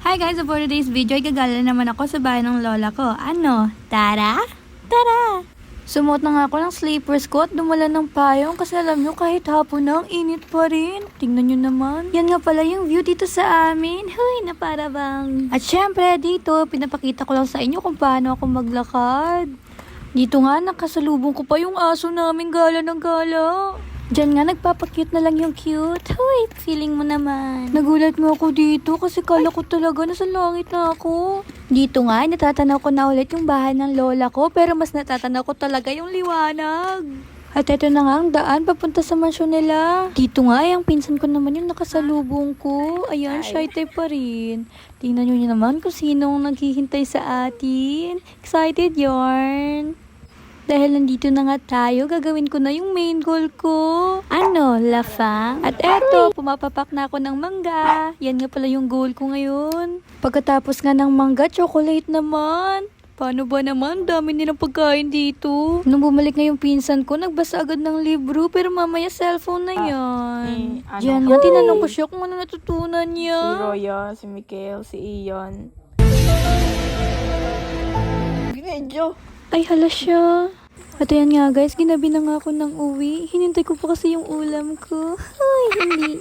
Hi guys! So for today's video ay gagala naman ako sa bahay ng lola ko. Ano? Tara? Tara! Sumuot na nga ako ng sleepers ko at dumala ng payong kasi alam nyo kahit hapon na ang init pa rin. Tingnan nyo naman. Yan nga pala yung view dito sa amin. Huy, na para bang. At syempre dito, pinapakita ko lang sa inyo kung paano ako maglakad. Dito nga, nakasalubong ko pa yung aso namin gala ng gala. Diyan nga, nagpapakute na lang yung cute. Huy, feeling mo naman. Nagulat nga ako dito kasi kala ko talaga nasa langit na ako. Dito nga, natatanaw ko na ulit yung bahay ng lola ko pero mas natatanaw ko talaga yung liwanag. At eto na nga ang daan papunta sa mansyon nila. Dito nga, yung pinsan ko naman yung nakasalubong ko. Ayan, shy type pa rin. Tingnan nyo naman kung sinong naghihintay sa atin. Excited yarn. Dahil nandito na nga tayo, gagawin ko na yung main goal ko. Ano, lafang? At eto, pumapapak na ako ng mangga. Yan nga pala yung goal ko ngayon. Pagkatapos nga ng mangga, chocolate naman. Paano ba naman? Dami nilang pagkain dito. Nung bumalik na yung pinsan ko, nagbasa agad ng libro, pero mamaya cellphone na yan. Yan nga, tinanong ko siya kung ano natutunan niya. Si Roya, si Mikael, si Ian. Medyo. Ay, hala siya. At ayan nga guys, ginabi na nga ako ng uwi. Hinintay ko pa kasi yung ulam ko. Ay, hindi.